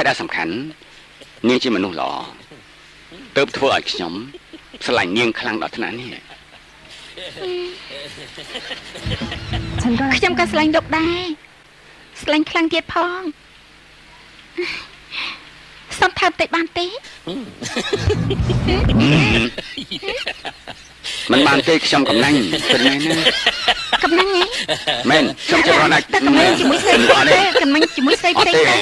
hai đã sầm khánh nhưng chỉ mà nô lọ tớp thua ở nhómสลายเงียงคลังดอกเท่านั้นนี่ខ្ញុំក៏ស្លាញ់លោកដែរស្លាញ់ខ្លាំងទៀតផងសុំថើបតិចបានទេមិនបានទេខ្ញុំកំណាញ់ពិតមែនណាកំណាញ់ហ៎មែនខ្ញុំចង់រកណាស់កំណាញ់ជាមួយស្រីទេកំណាញ់ជាមួយស្រីផ្សេងទេ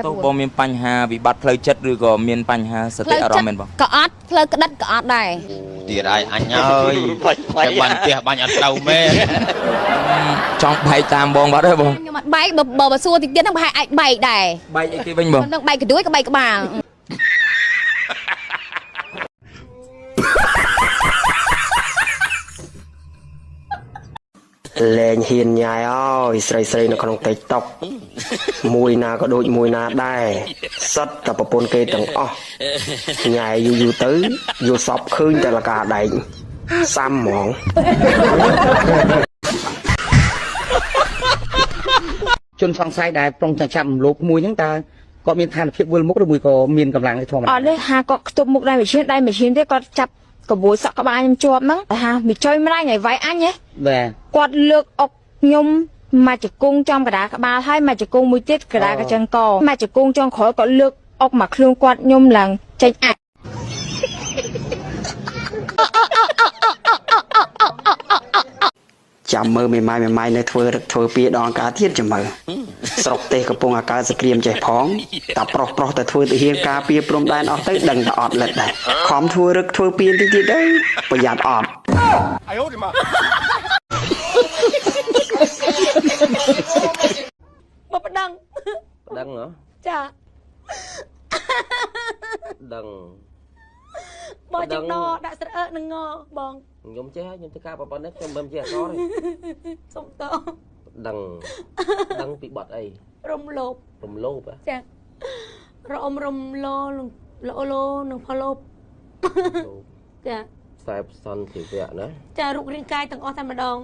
តើបងមានបញ្ហាវិបត្តិផ្លូវចិត្តឬក៏មានបញ្ហាសតិអារម្មណ៍មែនបងក៏អត់ផ្លូវក្តិតក៏អត់ដែរទៀតហើយអញអើយតែបានផ្ទះបាញ់អត់ត្រូវមែនចង់បែកតាមបងបាត់ហើយបងខ្ញុំអត់បែកបើសួរតិចទៀតនឹងប្រហែលអាចបែកដែរបែកអីគេវិញបងនឹងបែកកដួយក៏បែកក្បាលលែងហ៊ានញ៉ាយអើយស្រីនៅក្នុង TikTok មួយណាក៏ដូចមួយណាដែរសិតតែប្រពន្ធគេទាំងអស់ញ៉ាយយូរទៅយល់សពឃើញតែលកាដែងសាំហ្មងជនសង្ស័យដែលប្រុងតែចាប់លោកមួយហ្នឹងតើគាត់មានឋានភាពវិលមុខឬមួយក៏មានកម្លាំងធម្មតាអត់ទេហាគាត់ខ្ទប់មុខដែរម៉ាស៊ីនទេគាត់ចាប់កបួយសក់ក្បាលខ្ញុំជាប់ហ្នឹងហាមីចុយម្លាញ់ឲ្យវាយអញហ៎បាទគាត់លើកអុកខ្ញុំមកជង្គង់ចំកណ្ដាលក្បាលហើយមកជង្គង់មួយទៀតកណ្ដាលកញ្ចឹងកមកជង្គង់ចុងក្រោយគាត់លើកអុកមកខ្លួនគាត់ខ្ញុំឡើងចេញអាចចាំមើលមេម៉ាយនៅធ្វើពីដងការទៀតចាំមើលស្រុកទេសកំពុងអាកើតសក្រៀមចេះផងតែប្រុសតែធ្វើទៅហៀងការពីព្រំដែនអស់ទៅដឹងតែអត់លិតដែរខំធ្វើរឹកធ្វើពីតិចទៀតទៅប្រយ័ត្នអត់អាយអូទីម៉ាមកប្តឹងហ៎ចាដឹងបងចង្ណដាក់ស្រអើនឹងងបងខ្ញុំចេះខ្ញុំធ្វើការប៉ុណ្ណឹងខ្ញុំមិនចេះអសទេសុំតដឹងពីបត់អីរំលោភចារំលោនឹងផលោភចាខ្សែផ្សំជីវៈណាចារូបរាងកាយទាំងអស់តែម្ដង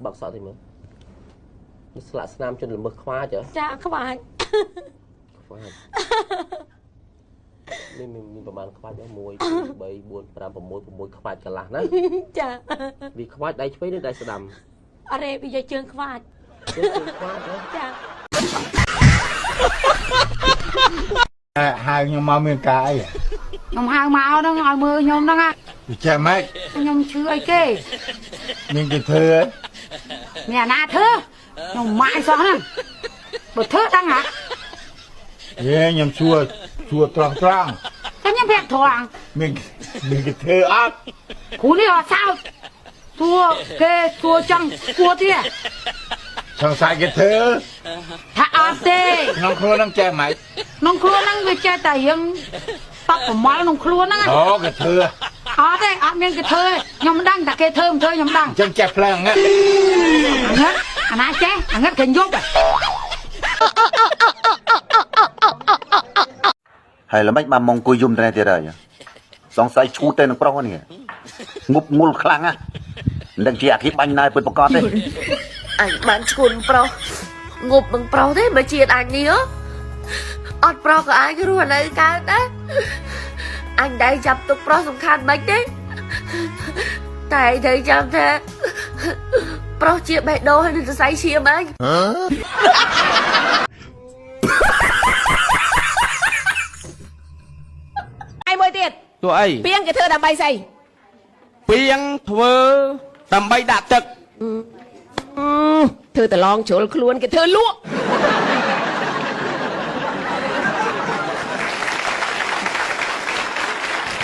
បាក់សក់តិចមើលស្លាកស្នាមជន់ល្មើសខ្វាចចាខ្វាចមានប្រហែលខ្វាច់1 2 3 4 5 6 6ខ្វាច់កន្លះណាចាវាខ្វាច់ដៃឆ្វេងនិងដៃស្ដាំអរេវាយកជើងខ្វាច់ចាហៅខ្ញុំមកមានការអីខ្ញុំហៅមកហ្នឹងឲ្យមើលខ្ញុំហ្នឹងវាចេះម៉េចខ្ញុំឈឺអីគេមានគេធ្វើអ្នកណាធ្វើខ្ញុំម៉ាយសោះហ្នឹងបើធ្វើដឹងហ៎ខ្ញុំសួរត្រង់តែខ្ញុំប្រាប់ត្រង់មានគេធ្វើអត់គ្រូនេះអត់សោតសួរគេសួរចង់គួរទៀតសង្ស័យគេធ្វើថាអត់ទេក្នុងខ្លួនហ្នឹងចេះម៉េចក្នុងខ្លួនហ្នឹងវាចេះតែយើងតបប្រមល់ក្នុងខ្លួនហ្នឹងអូគេធ្វើអត់ទេអត់មានគេធ្វើខ្ញុំមិនដឹងតែគេធ្វើមិនធ្វើខ្ញុំដឹងអញ្ចឹងចេះផ្លែងងឹតអាណាចេះអាងឹតគេយប់ហើយល្មិចបានមកអង្គុយយំតែទៀតហើយសង្ស័យឈូតទៅនឹងប្រុសនេះងប់ងុលខ្លាំងណាស់មិនដឹងជាអធិបាញ់ណែពិតប្រកបទេអញបានឈួនប្រុសងប់នឹងប្រុសទេបើជាតិអញនេះអត់ប្រុសក៏អាចរស់នៅកើតដែរអញដែរចាប់ទុកប្រុសសំខាន់មិនទេតែទៅចាំថាប្រុសជាបេះដូងហើយនឹងសរសៃឈាមអញមួយទៀតធ្វើអីពីងគេធ្វើដើម្បីស្អីពីងធ្វើដើម្បីដាក់ទឹកធ្វើតឡងជ្រុលខ្លួនគេធ្វើលក់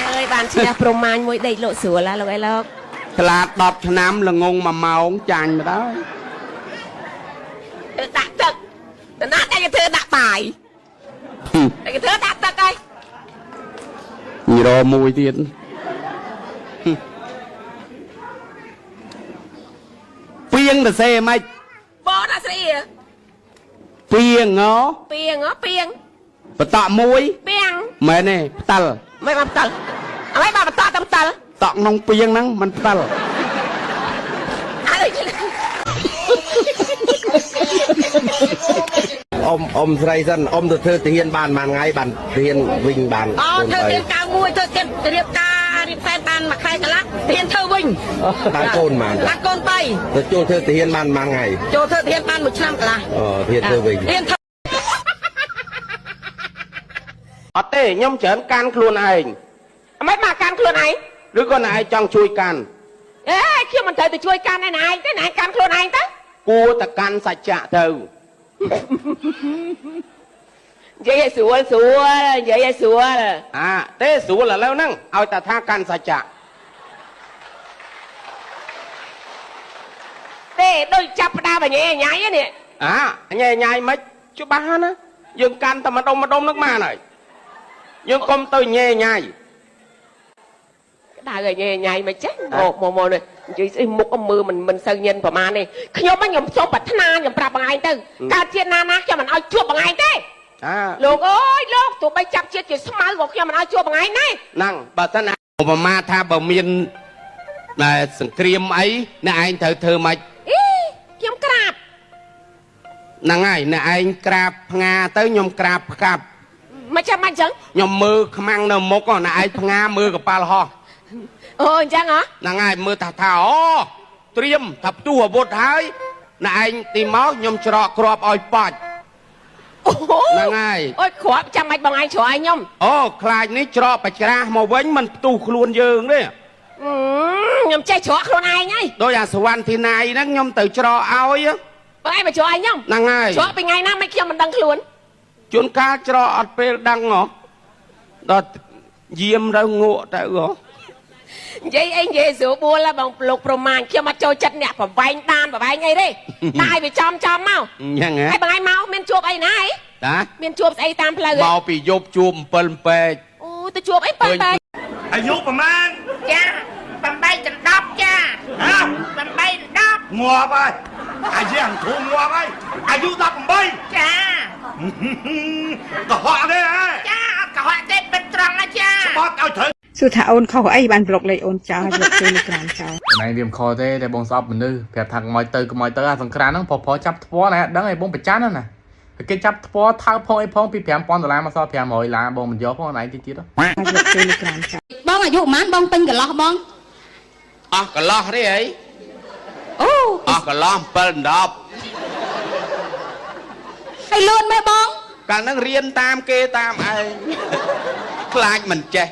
អើយបានឈ្នះប្រមាញមួយដេកលក់ស្រួលលោកអីលោកក្លា10ឆ្នាំល្ងង1ម៉ោងចាញ់មកដល់ដាក់ទឹកតើណាតែគេធ្វើដាក់បាយតែគេធ្វើដាក់ទឹកហើយរមួយទៀតពីងទៅសេម៉េចបងអាស្រីពីងបតក់មួយពីងមែនទេផ្តិលមិនបានផ្តិលអ្វីបានបតក់តែផ្តិល តក់ក្នុងពីងហ្នឹងมันផ្ដិល អ៊ំស្រីសិនអ៊ំទៅធ្វើទាហានបានមួយថ្ងៃបានទាហានវិញបាន អូធ្វើទៀនកៅមួយធ្វើទៀនរៀបការរៀបតែបានមួយខែកន្លះទៀនធ្វើវិញ បានកូនបាន បានកូន3 ទៅចូលធ្វើទាហានបានមួយថ្ងៃ ចូលធ្វើទៀនបាន1ឆ្នាំកន្លះ ទាហានធ្វើវិញ ទៀនធ្វើ អត់ទេខ្ញុំច្រើនកាន់ខ្លួនឯង មិនមកកាន់ខ្លួនឯង ឬក៏អ្នកឯងចង់ជួយកាន់ អេខ្ញុំមិនត្រូវទៅជួយកាន់ឯឯងទេឯងកាន់ខ្លួនឯងទៅ គួរតែកាន់សច្ចៈទៅ និយាយឲ្យស្រួលស្រួលនិយាយឲ្យស្រួល ទេស្រួលឥឡូវហ្នឹងឲ្យតែថាកាន់សច្ចៈ ទេដូចចាប់ផ្ដើមញ៉ៃញ៉ៃនេះ ញ៉ៃញ៉ៃមិនច្បាស់ណាយើងកាន់តែម្ដុំហ្នឹងបានហើយយើងកុំទៅញ៉ៃញ៉ៃ ដើរញ៉ៃញ៉ៃមិនចេះមកនេះនិយាយស្អីមុខមើលមិនសូវញិនប្រហែលនេះខ្ញុំខ្ញុំសូមប្រាថ្នាខ្ញុំប្រាប់បងឯងទៅកើតជាតិណាខ្ញុំមិនឲ្យជួបបងឯងទេលោកអើយលោកទោះបីចាប់ជាតិជាស្មៅក៏ខ្ញុំមិនឲ្យជួបបងឯងដែរ ហ្នឹងបើសិនឧបមាថាបើមានសង្គ្រាមអីអ្នកឯងត្រូវធ្វើម៉េច ខ្ញុំក្រាប ហ្នឹងហើយអ្នកឯងក្រាបផ្ងាទៅខ្ញុំក្រាបផ្កាប់ មិនចាំមិនអញ្ចឹង ខ្ញុំមើលខ្មាំងនៅមុខអ្នកឯងផ្ងាមើលកប៉ាល់ហោះ អូអញ្ចឹងហ៎ ហ្នឹងហើយមើលថាអូត្រៀមថាផ្ទុះអាវុធហើយអ្នកឯងទីមកខ្ញុំច្រកគ្រាប់ឲ្យប៉ាច់ហ្នឹងហើយ អូយគ្រាប់ចាំមិនបងឯងច្រកឲ្យខ្ញុំ អូខ្លាចនេះច្រកបច្ច្រាស់មកវិញមិនផ្ទុះខ្លួនយើងទេ ខ្ញុំចេះច្រកខ្លួនឯងហើយ ដោយអាសវណ្ណធីណៃហ្នឹងខ្ញុំទៅច្រកឲ្យ បងឯងមកច្រកឲ្យខ្ញុំ ហ្នឹងហើយ ច្រកពីថ្ងៃណាមិនខ្ញុំមិនដឹងខ្លួន ជួនកាលច្រកអត់ពេលដឹងហ៎ដល់យាមទៅងក់ទៅហ៎ និយាយអីនិយាយស្រួលបួលបងលោកប្រមាញខ្ញុំអត់ចូលចិត្តអ្នកប្រវែងដានប្រវែងអីទេតែវាចំមក យ៉ាងហ៎ ហើយបងឯងមកមានជួបអីណាហី តា មានជួបស្អីតាមផ្លូវ មកពីយប់ជួប7ពេក អូទៅជួបអីប៉ែប៉ែ អាយុប្រហែល ចា8ដល់10ចា8ដល់10 ងាប់ហើយអាយ៉ាងធូរងាប់ហើយអាយុ18 ចា កុហកទេហ៎ ចាអត់កុហកទេពិតត្រង់ណាចា បត់ឲ្យត្រូវ សួរថាអូនខុសអីបានប្លុកលេខអូនចោលហើយយកទៅក្រោមចោល ណៃវាមិនខុសទេតែបងស្អប់មនុស្សប្រាប់ថាកុំឲ្យទៅអាសង្គ្រាមហ្នឹងប្រចាប់ធ្វល់ណាដឹងឲ្យបងប្រច័នណាគេចាប់ធ្វល់ថើបផងអីផងពី$5,000មកសល់$500ឡាបងមិនយកផងណៃទៀតយកទៅក្រោមចោល បងអាយុប៉ុន្មានបងពេញកន្លោះបង អស់កន្លោះទេអី អូ អស់កន្លោះ7ដល់ ហើយលូនមែនបង 10កាលហ្នឹងរៀនតាមគេតាមឯងខ្លាចមិនចេះ